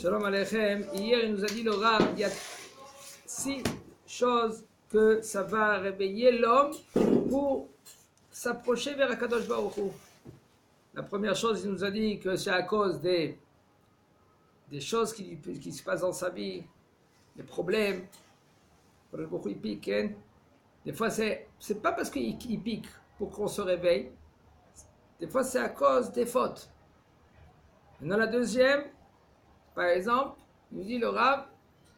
Shalom Aleichem. Hier, il nous a dit le Rav, il y a 6 choses que ça va réveiller l'homme pour s'approcher vers Akadosh Baruch Hu. La première chose, il nous a dit que c'est à cause des choses qui se passent dans sa vie, des problèmes. Akadosh Baruch Hu, il pique. Hein? Des fois, c'est pas parce qu'il pique pour qu'on se réveille. Des fois, c'est à cause des fautes. Maintenant, la deuxième, par exemple, il nous dit le Rav,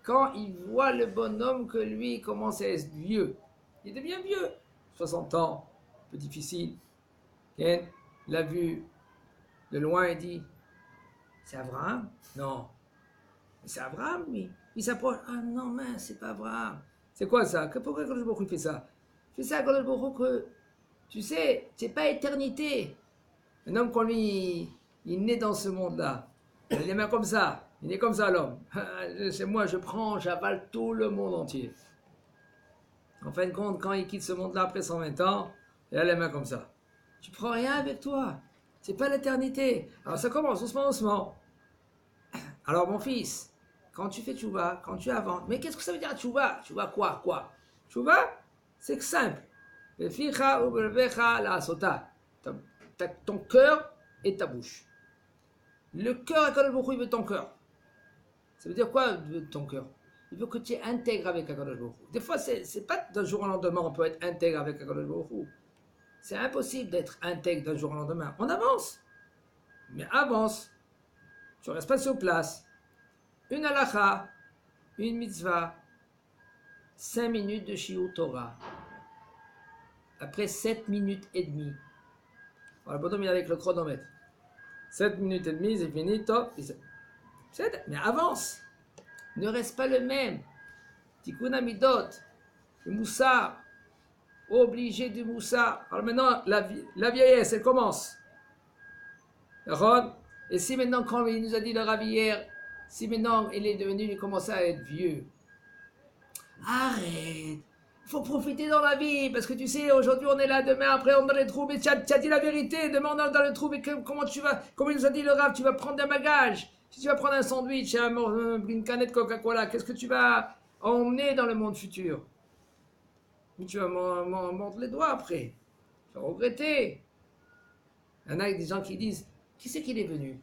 quand il voit le bonhomme que lui commence à être vieux, il devient vieux, 60 ans, un peu difficile. Il l'a vu de loin et dit, c'est Abraham? Non. Mais c'est Abraham, lui. Il s'approche, ah non, mais c'est pas Abraham. C'est quoi ça? Pourquoi Akadosh Baruch Hu fait ça? Il fait ça, Akadosh Baruch Hu, que, tu sais, c'est pas éternité. Un homme, quand lui, il est né dans ce monde-là, il a les mains comme ça. Il est comme ça, l'homme. C'est moi, j'avale tout le monde entier. En fin de compte, quand il quitte ce monde-là après 120 ans, il a les mains comme ça. Tu prends rien avec toi. C'est pas l'éternité. Alors ça commence doucement. Alors mon fils, quand tu fais tchouva, quand tu avances, mais qu'est-ce que ça veut dire tchouva? Tchouva quoi? Tchouva, c'est simple. Ton cœur et ta bouche. Le cœur, Akadosh Baruch Hu, il veut ton cœur. Ça veut dire quoi ton cœur? Il veut que tu es intègre avec Akadosh Baruch Hu. Des fois, c'est pas d'un jour au lendemain on peut être intègre avec Akadosh Baruch Hu. C'est impossible d'être intègre d'un jour au lendemain. On avance. Mais avance. Tu restes pas sur place. Une halakha, une mitzvah, 5 minutes de shiur Torah. Après 7 minutes et demie. Voilà, le bonhomme il est avec le chronomètre. 7 minutes et demie, c'est fini, top. Mais avance. Ne reste pas le même. Tikkun Amidot, le moussard, obligé du moussard. Alors maintenant, la vieillesse, elle commence. Et si maintenant, quand il nous a dit le Rav hier, si maintenant il commence à être vieux, arrête. Il faut profiter dans la vie, parce que tu sais, aujourd'hui on est là, demain après on est dans les trous, mais tu as dit la vérité, demain on est dans les trous, mais comment tu vas, comme il nous a dit le Rav, tu vas prendre un bagage. Si tu vas prendre un sandwich, une canette Coca-Cola, qu'est-ce que tu vas emmener dans le monde futur? Mais tu vas mordre les doigts après. Tu vas regretter. Il y en a des gens qui disent, qui c'est qui est venu?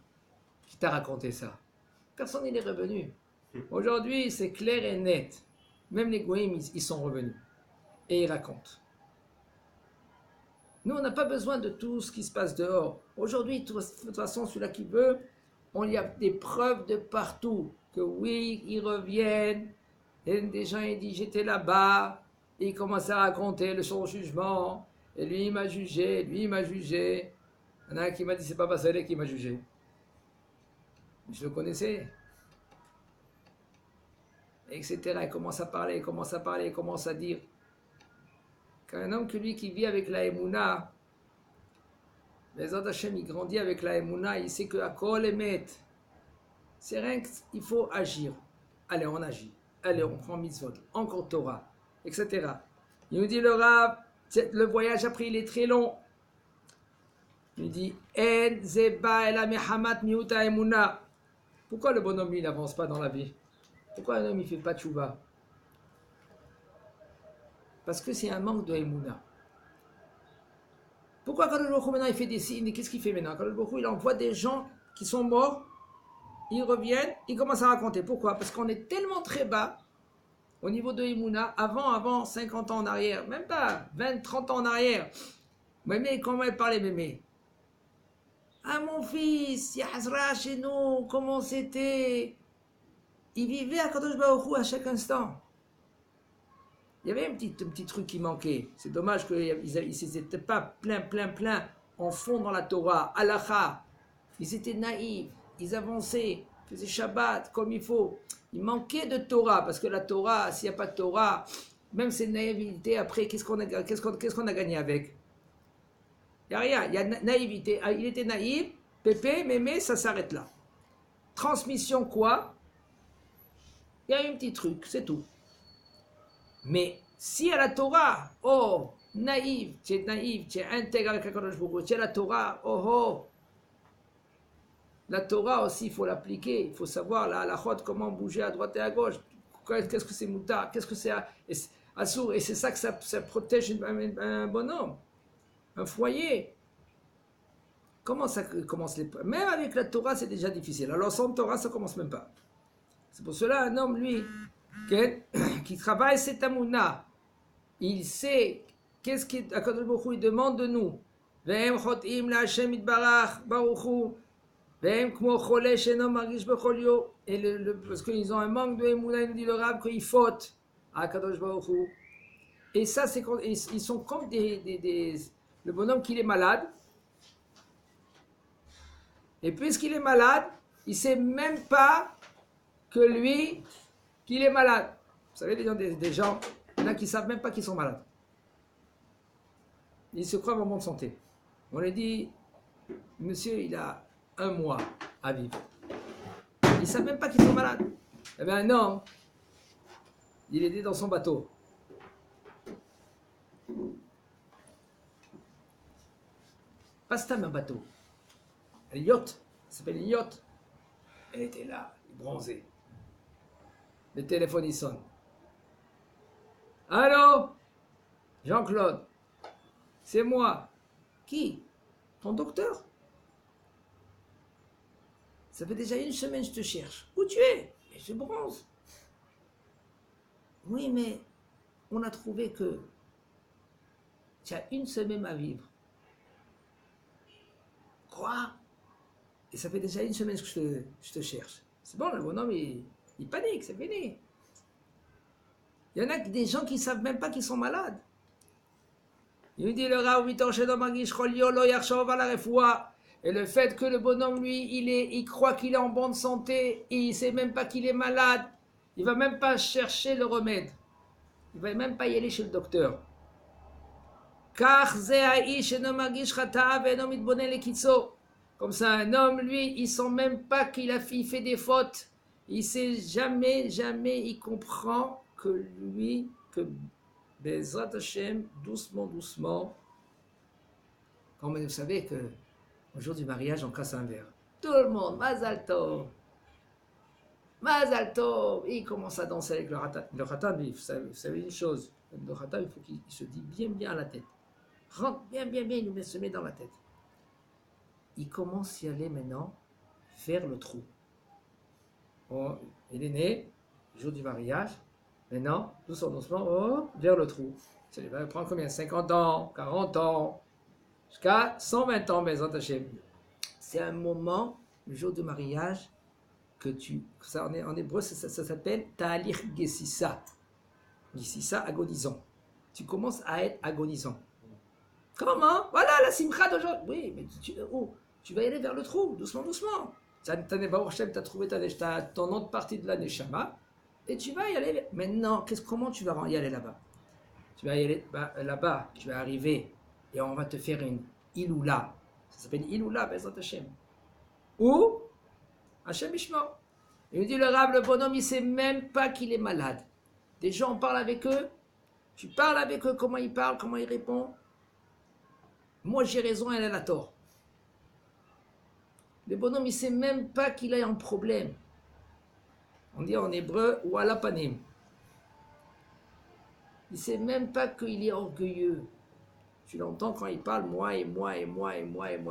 Qui t'a raconté ça? Personne n'est revenu. Aujourd'hui, c'est clair et net. Même les goïms, ils sont revenus. Et ils racontent. Nous, on n'a pas besoin de tout ce qui se passe dehors. Aujourd'hui, de toute façon, celui-là qui veut, il y a des preuves de partout que oui, ils reviennent. Et des gens, ils disent, j'étais là-bas. Et ils commencent à raconter le son jugement. Et lui, il m'a jugé. Lui, il m'a jugé. Il y en a un qui m'a dit, c'est pas Bassalé qui m'a jugé. Je le connaissais. Etc. Il commence à parler, il commence à dire. Qu'un homme que lui qui vit avec la Emouna, les autres Hachem, il grandit avec la Emouna, il sait que à Kol Emet, c'est rien qu'il faut agir. Allez, on agit. Allez, on prend mitzvot, encore Torah, etc. Il nous dit le Rav, le voyage après il est très long. Il nous dit En zeba el amehamat miuta Emouna. Pourquoi le bonhomme lui n'avance pas dans la vie? Pourquoi un homme il fait pas tchouva? Parce que c'est un manque de Emouna. Pourquoi Akadosh Baruch Hu maintenant il fait des signes? Qu'est-ce qu'il fait maintenant? Akadosh Baruch Hu il envoie des gens qui sont morts, ils reviennent, ils commencent à raconter. Pourquoi? Parce qu'on est tellement très bas au niveau de Emouna, avant 50 ans en arrière, même pas 20, 30 ans en arrière. Mémé, comment elle parlait Mémé? Ah mon fils, Yahazra chez nous, comment c'était? Il vivait à Akadosh Baruch Hu à chaque instant. Il y avait un petit truc qui manquait. C'est dommage qu'ils n'étaient pas plein en fond dans la Torah, halakha. Ils étaient naïfs, ils avançaient, ils faisaient Shabbat comme il faut. Il manquait de Torah, parce que la Torah, s'il n'y a pas de Torah, même cette naïveté, après, qu'est-ce qu'on a gagné avec? Il n'y a rien, il y a naïveté. Il était naïf, Pépé, Mémé, ça s'arrête là. Transmission quoi? Il y a un petit truc, c'est tout. Mais si à la Torah, oh, naïf, tu es intègre avec Akadosh Baruch Hu, tu es la Torah, oh, La Torah aussi, il faut l'appliquer. Il faut savoir la halachot, comment bouger à droite et à gauche. Qu'est-ce que c'est moutar? Qu'est-ce que c'est assour? Et c'est ça que ça protège un bonhomme, un foyer. Comment ça commence les... Même avec la Torah, c'est déjà difficile. Alors sans Torah, ça commence même pas. C'est pour cela, un homme, lui, qui travaille cette amouna, il sait qu'est-ce qu'Akadosh Baruch Hu demande de nous. Ve'em chotim la Hashem itbarach Baruch Hu. Ve'em kmo chole sheno margish bechol yo. Parce qu'ils ont un manque de émouna, il nous dit le Rav qu'ils fautent à Akadosh Baruch Hu. Et ça, c'est ils sont comme le bonhomme qui est malade. Et puisqu'il est malade, il ne sait même pas que lui, qu'il est malade. Vous savez, des gens, il y en a qui ne savent même pas qu'ils sont malades. Ils se croient en bonne santé. On lui dit, monsieur, il a 1 mois à vivre. Ils ne savent même pas qu'ils sont malades. Eh bien non, il était dans son bateau. Pas Stam un bateau. Un yacht, ça s'appelle une yacht. Elle était là, bronzée. Le téléphone il sonne. Allô, Jean-Claude, c'est moi. Qui? Ton docteur? Ça fait déjà 1 semaine que je te cherche. Où tu es? Mais je bronze. Oui, mais on a trouvé que tu as 1 semaine à vivre. Quoi? Et ça fait déjà 1 semaine que je te cherche. C'est bon, le bonhomme, il panique, c'est fini. Il y en a des gens qui ne savent même pas qu'ils sont malades. Il nous dit le Rav, et le fait que le bonhomme, lui, il croit qu'il est en bonne santé, et il ne sait même pas qu'il est malade, il ne va même pas chercher le remède. Il ne va même pas y aller chez le docteur. Comme ça, un homme, lui, il ne sent même pas qu'il fait des fautes. Il ne sait jamais, il comprend que lui, que Bezrat Hashem, doucement, comme vous savez que au jour du mariage, on casse un verre. Tout le monde, Mazal Tov, il commence à danser avec le Ratan, lui, vous savez une chose, le Ratan, il faut qu'il se dise bien à la tête. Rentre bien, il se met dans la tête. Il commence à y aller maintenant vers le trou. Bon, il est né, le jour du mariage, maintenant, doucement, vers le trou. Ça va prendre combien? 50 ans, 40 ans, jusqu'à 120 ans, mais attachez. C'est un moment, le jour du mariage, que ça en hébreu, ça s'appelle Ta'alir Gesissa. Gesissa, agonisant. Tu commences à être agonisant. Comment? Voilà la simcha d'aujourd'hui. Oui, mais tu vas y aller vers le trou, doucement. Tu as trouvé ton autre partie de la Neshama, et tu vas y aller. Maintenant, comment tu vas y aller là-bas? Tu vas y aller là-bas, tu vas arriver, et on va te faire une Iloula. Ça s'appelle Iloula, Bezrat Hashem. Ou Hashem Ishma. Il nous dit le Rav, le bonhomme, il ne sait même pas qu'il est malade. Des gens, on parle avec eux, tu parles avec eux, comment ils parlent, comment ils répondent. Moi j'ai raison, elle a tort. Le bonhomme, il ne sait même pas qu'il a un problème. On dit en hébreu, Wala panim. Il ne sait même pas qu'il est orgueilleux. Tu l'entends quand il parle, moi.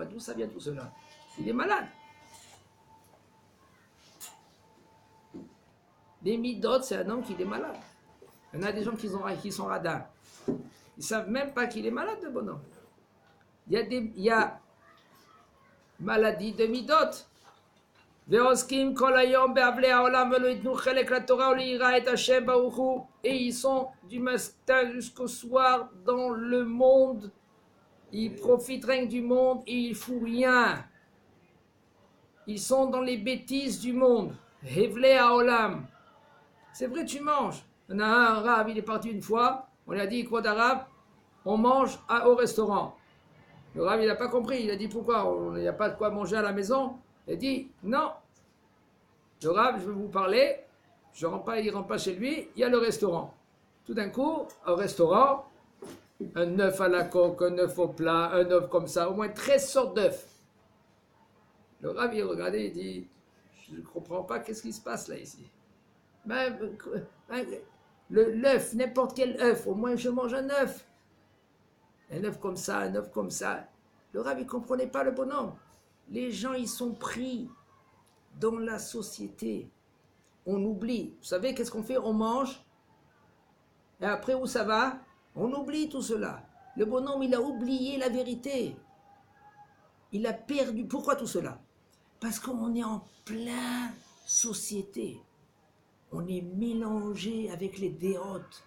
D'où ça vient tout cela? Il est malade. Les midot, c'est un homme qui est malade. Il y en a des gens qui sont radins. Ils ne savent même pas qu'il est malade, le bonhomme. Il y a maladie de midot. Et ils sont du matin jusqu'au soir dans le monde. Ils profitent rien que du monde et ils ne font rien. Ils sont dans les bêtises du monde. Hevle haolam. C'est vrai, tu manges. Il y en a un Rav, il est parti une fois. On lui a dit, quoi d'arabe? On mange au restaurant. Le Rav, il n'a pas compris. Il a dit, pourquoi? Il n'y a pas de quoi manger à la maison. Il a dit, non. Le Rav, je vais vous parler. Il ne rentre pas chez lui. Il y a le restaurant. Tout d'un coup, au restaurant, un œuf à la coque, un œuf au plat, un œuf comme ça. Au moins 13 sortes d'œufs. Le Rav, il regardait, il dit, je ne comprends pas, qu'est-ce qui se passe là ici? Ben, l'œuf, n'importe quel œuf, au moins je mange un œuf. Un œuf comme ça, un œuf comme ça. Le Rav, il ne comprenait pas le bonhomme. Les gens, ils sont pris dans la société. On oublie. Vous savez, qu'est-ce qu'on fait? On mange. Et après, où ça va? On oublie tout cela. Le bonhomme, il a oublié la vérité. Il a perdu. Pourquoi tout cela? Parce qu'on est en plein société. On est mélangé avec les dérotes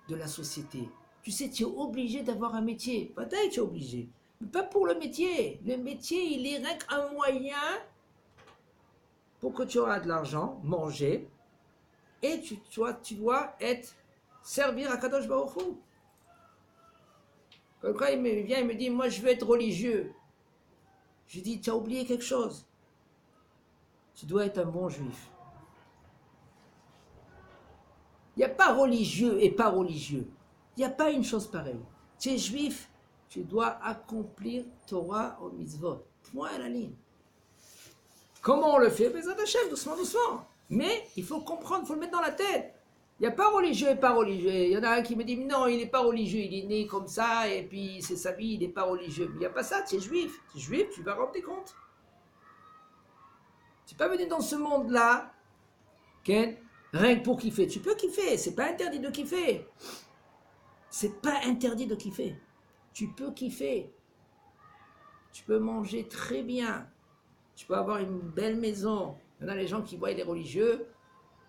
de la société. Tu sais, tu es obligé d'avoir un métier. Peut-être tu es obligé. Mais pas pour le métier. Le métier, il est rien qu'un moyen pour que tu auras de l'argent, manger, et tu dois être, servir à Kadosh Baruch Hu. Quand il me vient, il me dit, moi je veux être religieux. Je dis, tu as oublié quelque chose. Tu dois être un bon juif. Il n'y a pas religieux et pas religieux. Il n'y a pas une chose pareille. Tu es juif, tu dois accomplir Torah au mitzvot. Point à la ligne. Comment on le fait? Bezat Hashem, doucement, doucement. Mais il faut comprendre, il faut le mettre dans la tête. Il n'y a pas religieux et pas religieux. Il y en a un qui me dit, non, il n'est pas religieux, il est né comme ça, et puis c'est sa vie, il n'est pas religieux. Mais il n'y a pas ça, tu es juif. Tu es juif, tu vas rendre tes comptes. Tu n'es pas venu dans ce monde-là, Ken, rien que pour kiffer. Tu peux kiffer, c'est pas interdit de kiffer. C'est pas interdit de kiffer. Tu peux kiffer. Tu peux manger très bien. Tu peux avoir une belle maison. Il y en a les gens qui voient les religieux.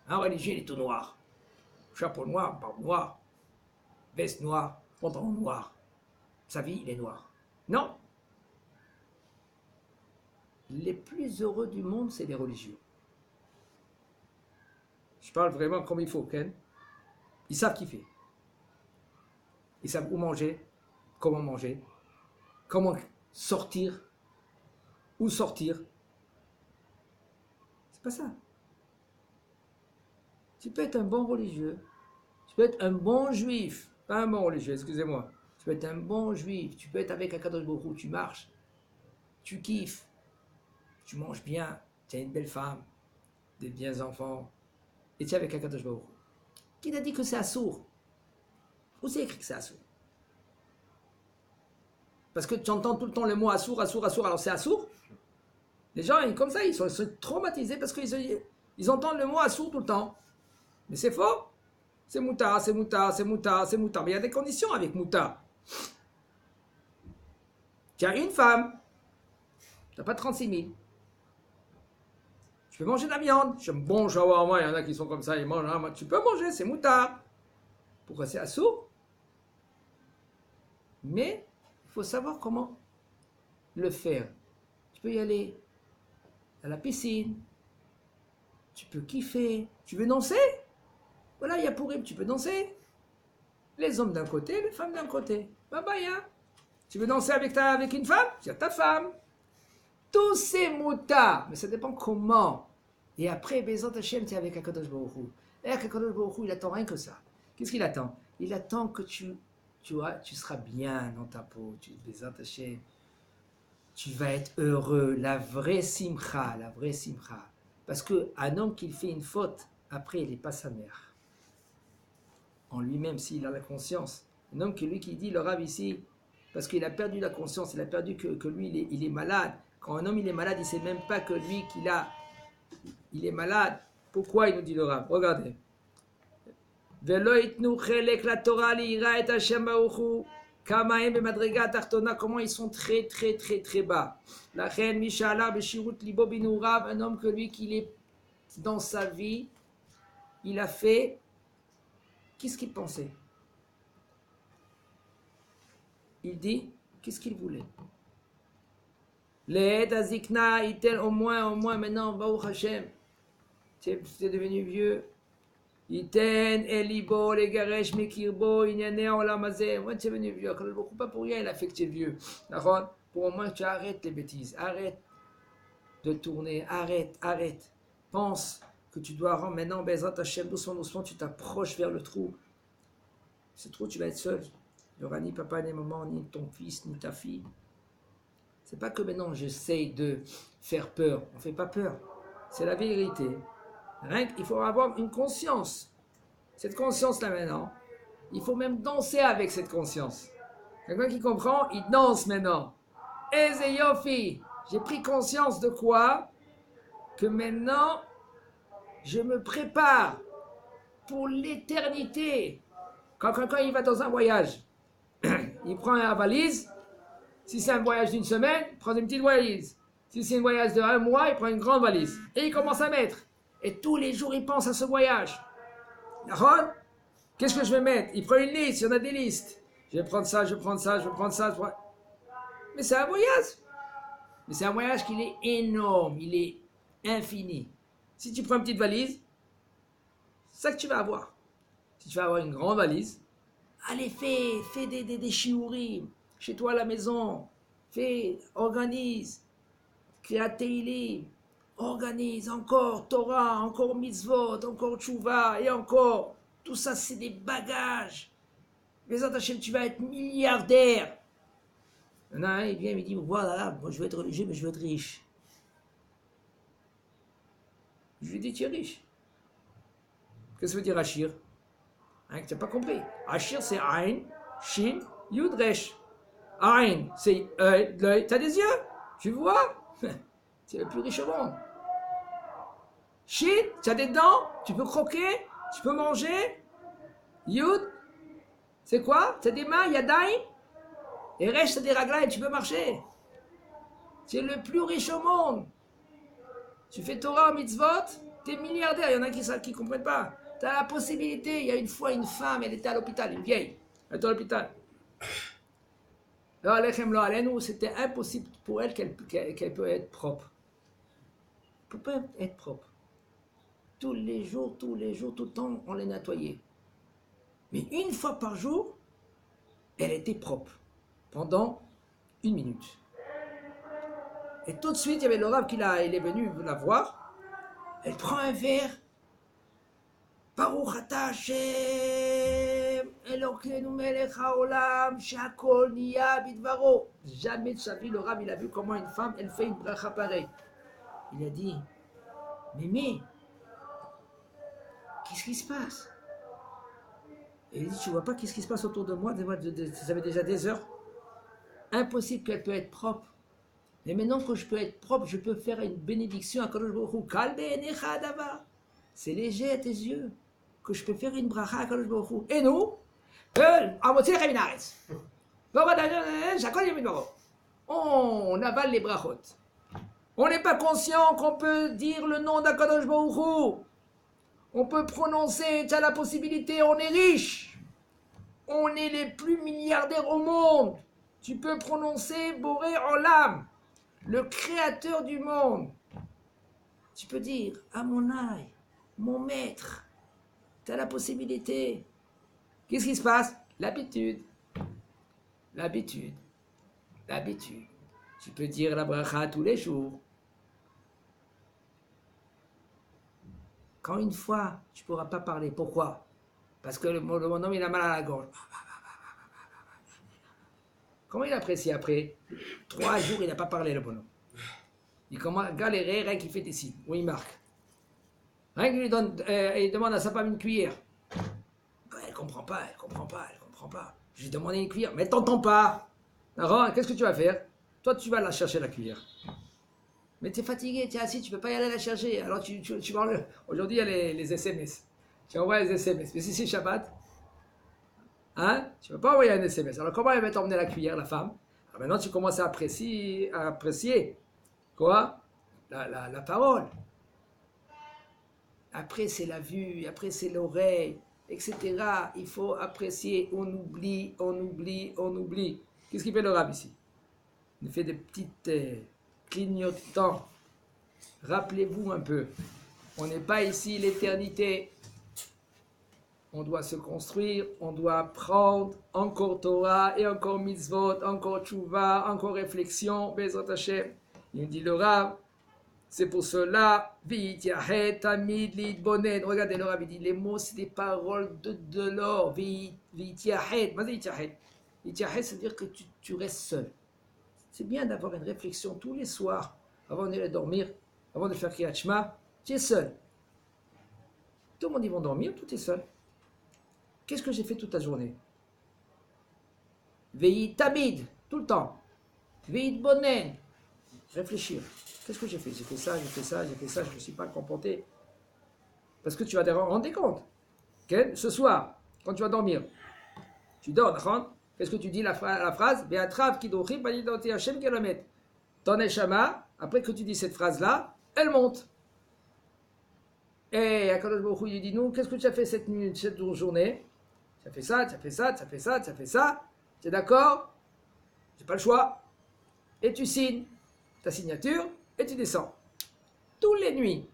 Un religieux, il est tout noir. Chapeau noir, barbe noire, veste noire, pantalon noir. Sa vie, il est noir. Non. Les plus heureux du monde, c'est les religieux. Je parle vraiment comme il faut, Ken. Ils savent kiffer. Ils savent où manger, comment sortir, où sortir. C'est pas ça. Tu peux être un bon religieux, tu peux être un bon juif, pas un bon religieux, excusez-moi. Tu peux être un bon juif, tu peux être avec Akadosh Baruch Hu, tu marches, tu kiffes, tu manges bien, tu as une belle femme, des biens enfants, et tu es avec Akadosh Baruch Hu. Qui t'a dit que c'est assourd? Où c'est écrit que c'est assourd? Parce que tu entends tout le temps le mot assourd, alors c'est assourd? Les gens, comme ça, ils sont traumatisés parce qu'ils entendent le mot assourd tout le temps. Mais c'est faux. C'est moutar, c'est moutar, c'est moutar, c'est moutar. Mais il y a des conditions avec moutar. Tu as une femme, tu n'as pas 36 000. Tu peux manger de la viande. J'aime bon shawarma, il y en a qui sont comme ça, ils mangent. Hein, tu peux manger, c'est moutar. Pourquoi c'est assourd? Mais il faut savoir comment le faire. Tu peux y aller à la piscine. Tu peux kiffer. Tu veux danser? Voilà, il y a Pourim, tu peux danser. Les hommes d'un côté, les femmes d'un côté. Bye bye, hein. Tu veux danser avec une femme? C'est ta femme. Tous ces moutards. Mais ça dépend comment. Et après, Bezat Hashem, tu es avec Akadosh Baruch Hu. Et Akadosh Baruch Hu, il attend rien que ça. Qu'est-ce qu'il attend? Il attend que tu seras bien dans ta peau. Bezat Hashem, tu vas être heureux. La vraie simcha, la vraie simcha. Parce qu'un homme qui fait une faute, après, il n'est pas sa mère. En lui-même, s'il a la conscience. Un homme qui dit, le Rav ici, parce qu'il a perdu la conscience, il a perdu que lui, il est malade. Quand un homme, il est malade, il ne sait même pas que lui, il est malade. Pourquoi il nous dit le Rav? Regardez. Comment ils sont très, très, très, très bas. La reine Mishala, Beshirut Libo Binourav, un homme que lui, qu'il est dans sa vie, il a fait. Qu'est-ce qu'il pensait? Il dit, qu'est-ce qu'il voulait? Les Azikna, Itel, au moins, maintenant, Baruch Hashem, tu es devenu vieux. Iten, Elibo, les Garesh, Mekirbo, Inyane, Olamazé. Moi, tu es devenu vieux. Pas pour rien, il a fait que tu es vieux. D'accord? Pour au moins que tu arrêtes les bêtises. Arrête de tourner. Arrête. Pense que tu dois rendre maintenant, Bezrat Hashem, doucement, tu t'approches vers le trou. Ce trou, tu vas être seul. Il n'y aura ni papa, ni maman, ni ton fils, ni ta fille. C'est pas que maintenant j'essaye de faire peur. On ne fait pas peur. C'est la vérité. Rien qu'il faut avoir une conscience. Cette conscience-là maintenant, il faut même danser avec cette conscience. Quelqu'un qui comprend, il danse maintenant. Eze Yofi, j'ai pris conscience de quoi? Que maintenant, je me prépare pour l'éternité. Quand quelqu'un il va dans un voyage, il prend une valise. Si c'est un voyage d'une semaine, il prend une petite valise. Si c'est un voyage de 1 mois, il prend une grande valise. Et il commence à mettre. Et tous les jours, il pense à ce voyage. D'accord? Qu'est-ce que je vais mettre? Il prend une liste, il y en a des listes. Je vais prendre ça, je vais prendre ça, je vais prendre ça. Mais c'est un voyage. Mais c'est un voyage qui est énorme, il est infini. Si tu prends une petite valise, c'est ça que tu vas avoir. Si tu vas avoir une grande valise, allez, fais des shiurim chez toi à la maison. Organise. Kriyat Teilim. Organise encore Torah, encore mitzvot, encore tchouva et encore. Tout ça, c'est des bagages. Mais Hashem, tu vas être milliardaire. Il y en a un, il vient, il me dit, voilà, moi je veux être religieux, mais je veux être riche. Je lui dis, tu es riche. Qu'est-ce que ça veut dire Achir? Hein, tu n'as pas compris. Achir, c'est Ain, Shin, Yud, Resh. Ain, c'est l'œil. Tu as des yeux? Tu vois? C'est le plus riche au monde. Shin, tu as des dents? Tu peux croquer? Tu peux manger? Yud, c'est quoi? Tu as des mains, Yadaim? Et Resh, tu as des raglaim, tu peux marcher. Tu es le plus riche au monde. Tu fais Torah, mitzvot, tu es milliardaire. Il y en a qui ne comprennent pas. Tu as la possibilité. Il y a une fois une femme, elle était à l'hôpital, une vieille. Elle était à l'hôpital. Alors, c'était impossible pour elle qu'elle peut être propre. Elle ne peut pas être propre. Tous les jours, tout le temps, on les nettoyait. Mais une fois par jour, elle était propre. Pendant 1 minute. Et tout de suite, il y avait le Rav il est venu la voir. Elle prend un verre. Baruch ata Hashem, Elokeinu melech haolam, she'akol niya bidvaro. Jamais de sa vie, le Rav, il a vu comment une femme, elle fait une bracha pareille. Il a dit, Mémé, qu'est-ce qui se passe? Et il dit, tu vois pas qu'est-ce qui se passe autour de moi? Ça fait déjà des heures. Impossible qu'elle peut être propre. Mais maintenant que je peux être propre, je peux faire une bénédiction à Kadosh Baruch Hu. Kal be'enecha hadavar. C'est léger à tes yeux que je peux faire une bracha à Kadosh Baruch Hu. Et nous, on avale les brachot. On n'est pas conscient qu'on peut dire le nom d'Akadosh Baruch Hu. On peut prononcer, tu as la possibilité, on est riche. On est les plus milliardaires au monde. Tu peux prononcer Boré Olam, le créateur du monde. Tu peux dire, à mon âme, mon maître, tu as la possibilité. Qu'est-ce qui se passe? L'habitude. L'habitude. L'habitude. Tu peux dire la bracha tous les jours. Quand une fois, tu ne pourras pas parler. Pourquoi? Parce que mon homme, il a mal à la gorge. Comment il apprécie après? 3 jours, il n'a pas parlé, le bonhomme. Il commence à galérer, rien qu'il fait des signes. Où il marque. Rien qu'il lui donne, il demande à sa femme une cuillère. Elle ne comprend pas. Je lui ai demandé une cuillère, mais elle ne t'entend pas. Alors, qu'est-ce que tu vas faire? Toi, tu vas la chercher, la cuillère. Mais tu es fatigué, tu es assis, tu ne peux pas y aller la chercher. Alors, tu vas enlever. Aujourd'hui, il y a les SMS. Tu envoies les SMS. Mais si c'est Shabbat, hein, tu ne peux pas envoyer un SMS. Alors, comment elle va t'emmener la cuillère, la femme? Alors, maintenant, tu commences à apprécier quoi? La parole. Après, c'est la vue, après, c'est l'oreille, etc. Il faut apprécier. On oublie. Qu'est-ce qu'il fait le Rav ici? Il fait des petites clignotants. Rappelez-vous un peu. On n'est pas ici l'éternité. On doit se construire, on doit apprendre encore Torah et encore mitzvot, encore tchouva, encore réflexion, Bezrat Hashem. Il dit le Rav, c'est pour cela, V'yityahet tamid lidbonen. Regardez le Rav, il dit les mots, c'est des paroles de l'or. V'yityahet, V'yityahet, ça veut dire que tu restes seul. C'est bien d'avoir une réflexion tous les soirs, avant d'aller dormir, avant de faire Kriyat Shema. Tu es seul. Tout le monde, ils vont dormir, tout est seul. Qu'est-ce que j'ai fait toute la journée? Veillez tabid, tout le temps. Veillez bonen. Réfléchir. Qu'est-ce que j'ai fait? J'ai fait ça, j'ai fait ça, j'ai fait ça, je ne me suis pas comporté. Parce que tu vas te rendre compte. Okay? Ce soir, quand tu vas dormir, tu dors, d'accord? Qu'est-ce que tu dis la phrase? Be'atrav kidochim banidoti Hashem kilomet. Ton neshama, après que tu dis cette phrase-là, elle monte. Et Akadosh Baruch Hu, il dit nous, qu'est-ce que tu as fait cette nuit, cette journée? Tu as fait ça, tu as fait ça, tu as fait ça, tu as fait ça. Tu es d'accord? J'ai pas le choix. Et tu signes ta signature et tu descends. Toutes les nuits.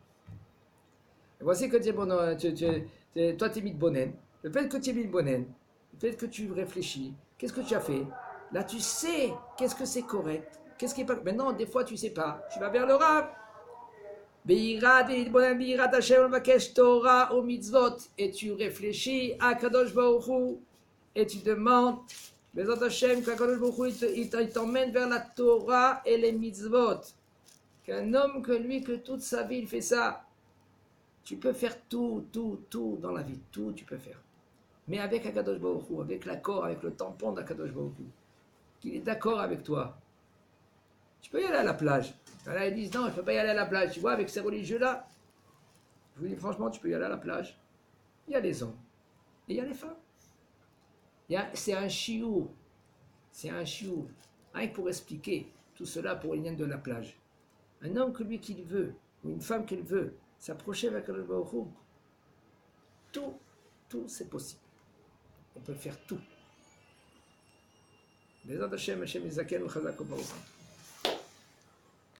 Et voici que tu es bon, toi tu es mis de bonen. Le fait que tu es mis de bonen, le fait que tu réfléchis, qu'est-ce que tu as fait? Là tu sais qu'est-ce que c'est correct, qu'est-ce qui est pas. Maintenant, des fois tu sais pas. Tu vas vers le Rav. Torah au mitzvot. Et tu réfléchis à Kadosh Baruch Hu. Et tu demandes, Bezat Hashem, qu'Akadosh Baruch Hu, il t'emmène vers la Torah et les mitzvot. Qu'un homme que lui, que toute sa vie, il fait ça. Tu peux faire tout dans la vie. Tout, tu peux faire. Mais avec Akadosh Baruch Hu, avec l'accord, avec le tampon d'Akadosh Baruch Hu, qu'il est d'accord avec toi. Tu peux y aller à la plage. Là, ils disent non, je ne peux pas y aller à la plage. Tu vois, avec ces religieux-là, je vous dis franchement, tu peux y aller à la plage. Il y a les hommes et il y a les femmes. C'est un chiour. C'est un chiour. Rien que pour expliquer tout cela pour les liens de la plage. Un homme que lui qu'il veut, ou une femme qu'il veut, s'approcher avec le Baruch Hu, tout c'est possible. On peut faire tout. Bezat Hashem, Hashem Yizaken, Chazak Baruch Hu.